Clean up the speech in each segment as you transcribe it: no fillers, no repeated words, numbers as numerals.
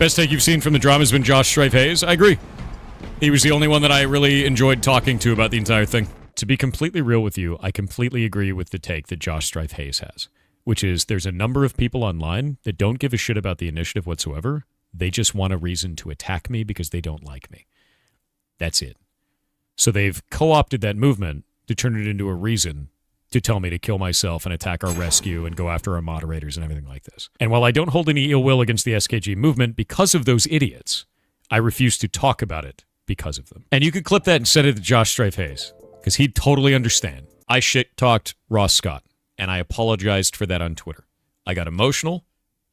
Best take you've seen from the drama has been Josh Strife Hayes. I agree. He was the only one that I really enjoyed talking to about the entire thing. To be completely real with you, I completely agree with the take that Josh Strife Hayes has, which is there's a number of people online that don't give a shit about the initiative whatsoever. They just want a reason to attack me because they don't like me. That's it. So they've co-opted that movement to turn it into a reason to tell me to kill myself and attack our rescue and go after our moderators and everything like this. And while I don't hold any ill will against the SKG movement because of those idiots, I refuse to talk about it because of them. And you could clip that and send it to Josh Strife Hayes, because he'd totally understand. I shit-talked Ross Scott, and I apologized for that on Twitter. I got emotional,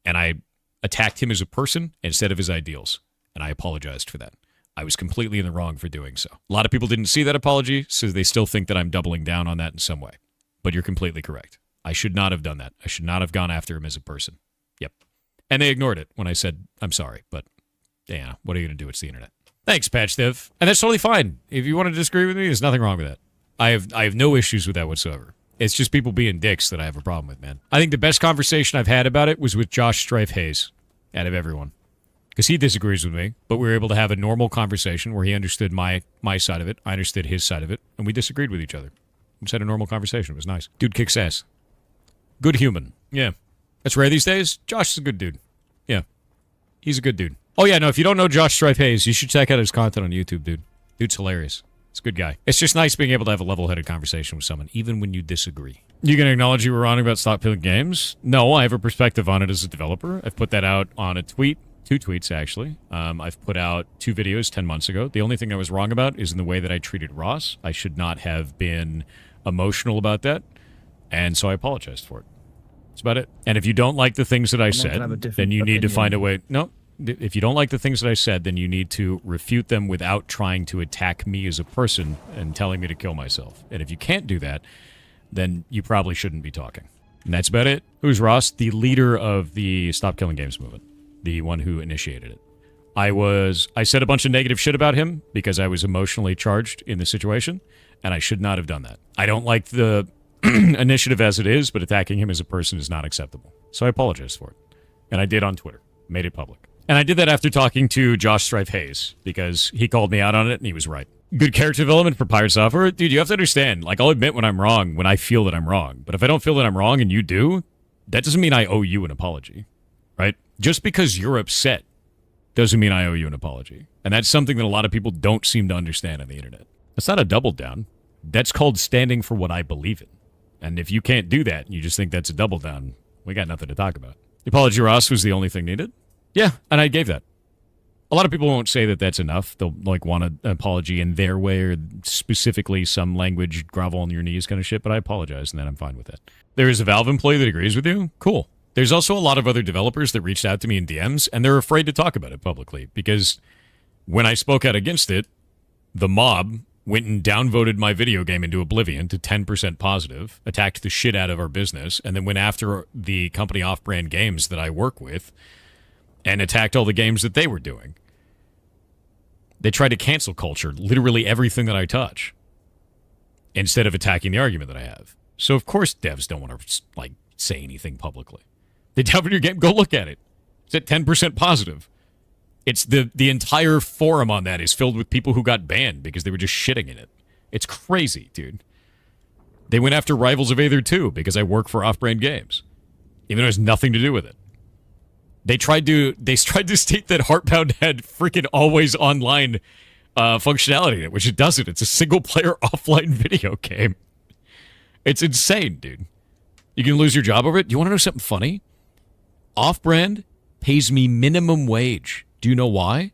and I attacked him as a person instead of his ideals, and I apologized for that. I was completely in the wrong for doing so. A lot of people didn't see that apology, so they still think that I'm doubling down on that in some way. But you're completely correct. I should not have done that. I should not have gone after him as a person. Yep. And they ignored it when I said, I'm sorry, but yeah, what are you going to do? It's the internet. Thanks, PatchDev. And that's totally fine. If you want to disagree with me, there's nothing wrong with that. I have no issues with that whatsoever. It's just people being dicks that I have a problem with, man. I think the best conversation I've had about it was with Josh Strife Hayes, out of everyone. Because he disagrees with me, but we were able to have a normal conversation where he understood my side of it, I understood his side of it, and we disagreed with each other. We just had a normal conversation. It was nice. Dude kicks ass. Good human. Yeah. That's rare these days. Josh is a good dude. Yeah. He's a good dude. Oh, yeah, no, if you don't know Josh Strife Hayes, you should check out his content on YouTube, dude. Dude's hilarious. It's a good guy. It's just nice being able to have a level-headed conversation with someone, even when you disagree. You can acknowledge you were wrong about Stop Killing Games? No, I have a perspective on it as a developer. I've put that out on a tweet. 2 tweets, actually. I've put out 2 videos 10 months ago. The only thing I was wrong about is in the way that I treated Ross. I should not have been emotional about that, and so I apologized for it. That's about it. And if you don't like the things that I said, then you need to find a way... No, if you don't like the things that I said, then you need to refute them without trying to attack me as a person and telling me to kill myself. And if you can't do that, then you probably shouldn't be talking. And that's about it. Who's Ross? The leader of the Stop Killing Games movement. The one who initiated it. I said a bunch of negative shit about him because I was emotionally charged in the situation, and I should not have done that. I don't like the initiative as it is, but attacking him as a person is not acceptable. So I apologize for it. And I did on Twitter. Made it public. And I did that after talking to Josh Strife Hayes, because he called me out on it, and he was right. Good character development for Pirate Software? Dude, you have to understand, like, I'll admit when I'm wrong, when I feel that I'm wrong. But if I don't feel that I'm wrong and you do, that doesn't mean I owe you an apology, right? Just because you're upset doesn't mean I owe you an apology. And that's something that a lot of people don't seem to understand on the internet. That's not a double down. That's called standing for what I believe in. And if you can't do that, and you just think that's a double down, we got nothing to talk about. The apology, Ross, was the only thing needed? Yeah, and I gave that. A lot of people won't say that that's enough. They'll, like, want an apology in their way, or specifically some language, grovel on your knees kind of shit, but I apologize, and then I'm fine with that. There is a Valve employee that agrees with you? Cool. There's also a lot of other developers that reached out to me in DMs, and they're afraid to talk about it publicly, because when I spoke out against it, the mob went and downvoted my video game into oblivion to 10% positive, attacked the shit out of our business, and then went after the company Off-Brand Games that I work with, and attacked all the games that they were doing. They tried to cancel culture literally everything that I touch, instead of attacking the argument that I have. So of course devs don't want to, like, say anything publicly. They downvoted your game, go look at it. It's at 10% positive. It's the entire forum on that is filled with people who got banned because they were just shitting in it. It's crazy, dude. They went after Rivals of Aether 2 because I work for Off-Brand Games, even though it has nothing to do with it. They tried to state that Heartbound had freaking always online functionality in it, which it doesn't. It's a single-player offline video game. It's insane, dude. You can lose your job over it. Do you want to know something funny? Off-Brand pays me minimum wage. Do you know why?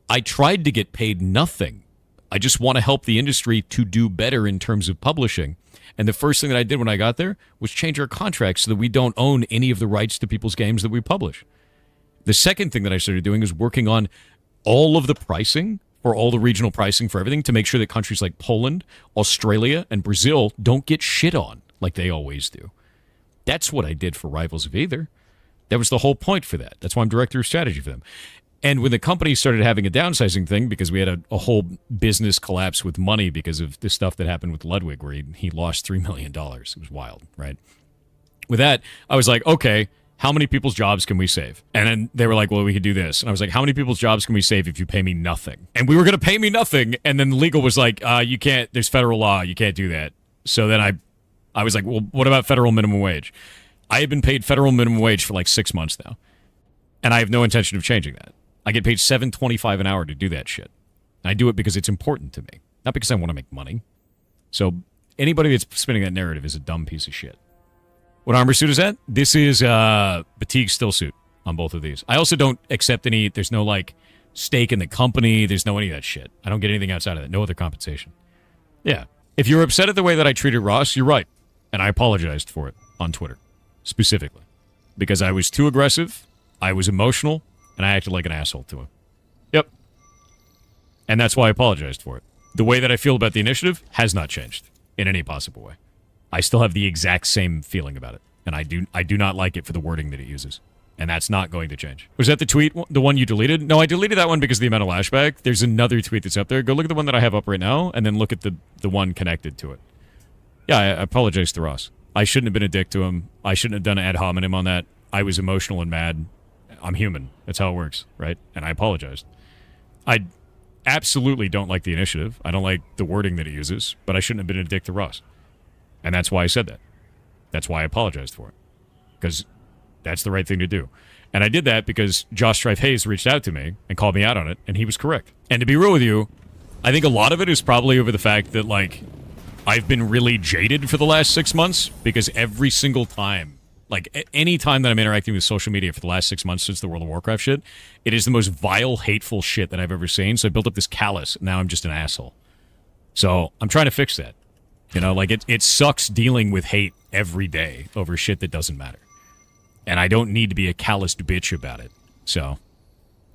I tried to get paid nothing. I just want to help the industry to do better in terms of publishing. And the first thing that I did when I got there was change our contracts so that we don't own any of the rights to people's games that we publish. The second thing that I started doing is working on all of the pricing, for all the regional pricing for everything, to make sure that countries like Poland, Australia, and Brazil don't get shit on like they always do. That's what I did for Rivals of Aether. That was the whole point for that. That's why I'm director of strategy for them. And when the company started having a downsizing thing, because we had a whole business collapse with money because of the stuff that happened with Ludwig, where he lost $3 million. It was wild, right? With that, I was like, okay, how many people's jobs can we save? And then they were like, well, we could do this. And I was like, how many people's jobs can we save if you pay me nothing? And we were going to pay me nothing. And then legal was like, you can't, there's federal law. You can't do that. So then I was like, well, what about federal minimum wage? I have been paid federal minimum wage for like 6 months now. And I have no intention of changing that. I get paid $7.25 an hour to do that shit. And I do it because it's important to me, not because I want to make money. So anybody that's spinning that narrative is a dumb piece of shit. What armor suit is that? This is Batik still suit on both of these. I also don't accept any, there's no like stake in the company. There's no any of that shit. I don't get anything outside of that. No other compensation. Yeah. If you're upset at the way that I treated Ross, you're right. And I apologized for it on Twitter, specifically. Because I was too aggressive, I was emotional, and I acted like an asshole to him. Yep. And that's why I apologized for it. The way that I feel about the initiative has not changed in any possible way. I still have the exact same feeling about it. And I do not like it for the wording that it uses. And that's not going to change. Was that the tweet, the one you deleted? No, I deleted that one because of the amount of lashback. There's another tweet that's up there. Go look at the one that I have up right now, and then look at the one connected to it. Yeah, I apologize to Ross. I shouldn't have been a dick to him. I shouldn't have done an ad hominem on that. I was emotional and mad. I'm human. That's how it works, right? And I apologized. I absolutely don't like the initiative. I don't like the wording that it uses, but I shouldn't have been a dick to Ross. And that's why I said that. That's why I apologized for it. Because that's the right thing to do. And I did that because Josh Strife Hayes reached out to me and called me out on it, and he was correct. And to be real with you, I think a lot of it is probably over the fact that, like, I've been really jaded for the last 6 months because every single time, like, any time that I'm interacting with social media for the last 6 months since the World of Warcraft shit, it is the most vile, hateful shit that I've ever seen. So I built up this callus, and now I'm just an asshole. So I'm trying to fix that. You know, like, it sucks dealing with hate every day over shit that doesn't matter. And I don't need to be a calloused bitch about it. So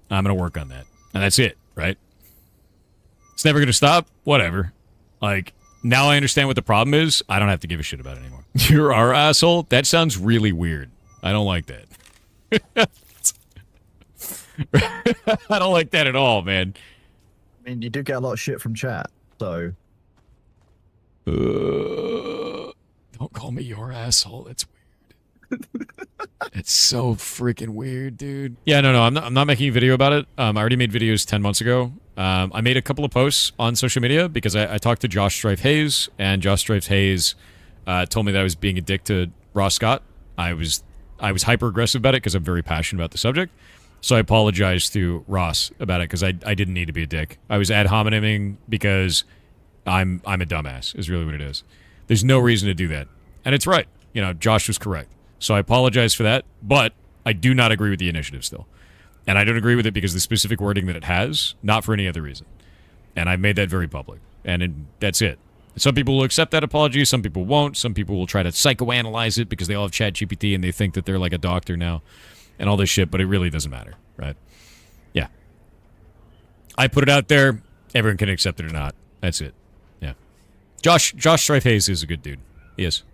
I'm going to work on that. And that's it, right? It's never going to stop? Whatever. Like, now I understand what the problem is. I don't have to give a shit about it anymore. You're our asshole? That sounds really weird. I don't like that. I don't like that at all, man. I mean, you do get a lot of shit from chat, so... Don't call me your asshole. That's weird. It's so freaking weird, dude. Yeah, no, I'm not making a video about it. I already made videos 10 months ago. I made a couple of posts on social media because I talked to Josh Strife Hayes, and Josh Strife Hayes told me that I was being a dick to Ross Scott. I was hyper aggressive about it because I'm very passionate about the subject. So I apologized to Ross about it because I didn't need to be a dick. I was ad homineming because I'm a dumbass, is really what it is. There's no reason to do that. And it's right. You know, Josh was correct. So I apologize for that, but I do not agree with the initiative still. And I don't agree with it because of the specific wording that it has, not for any other reason. And I've made that very public. And that's it. Some people will accept that apology, some people won't. Some people will try to psychoanalyze it because they all have ChatGPT and they think that they're like a doctor now and all this shit, but it really doesn't matter, right? Yeah. I put it out there. Everyone can accept it or not. That's it. Yeah. Josh Strife Hayes is a good dude. He is.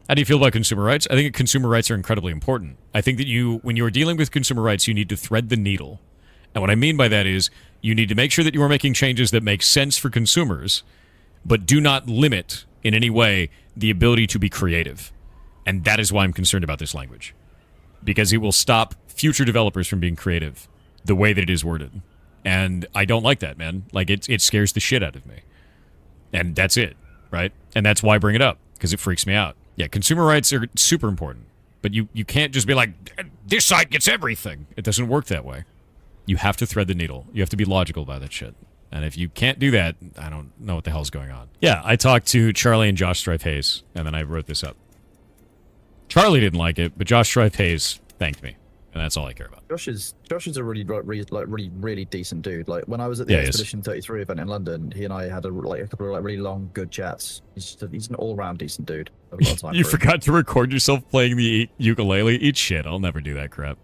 How do you feel about consumer rights? I think consumer rights are incredibly important. I think that when you're dealing with consumer rights, you need to thread the needle. And what I mean by that is you need to make sure that you are making changes that make sense for consumers, but do not limit in any way the ability to be creative. And that is why I'm concerned about this language. Because it will stop future developers from being creative the way that it is worded. And I don't like that, man. Like, it scares the shit out of me. And that's it, right? And that's why I bring it up, because it freaks me out. Yeah, consumer rights are super important, but you can't just be like, this site gets everything. It doesn't work that way. You have to thread the needle. You have to be logical about that shit. And if you can't do that, I don't know what the hell's going on. Yeah, I talked to Charlie and Josh Strife Hayes, and then I wrote this up. Charlie didn't like it, but Josh Strife Hayes thanked me, and that's all I care about. Josh is a really decent dude. Like, when I was at the Expedition 33 event in London, he and I had a couple of really long, good chats. He's an all-round decent dude. You forgot to record yourself playing the ukulele? Eat shit. I'll never do that crap.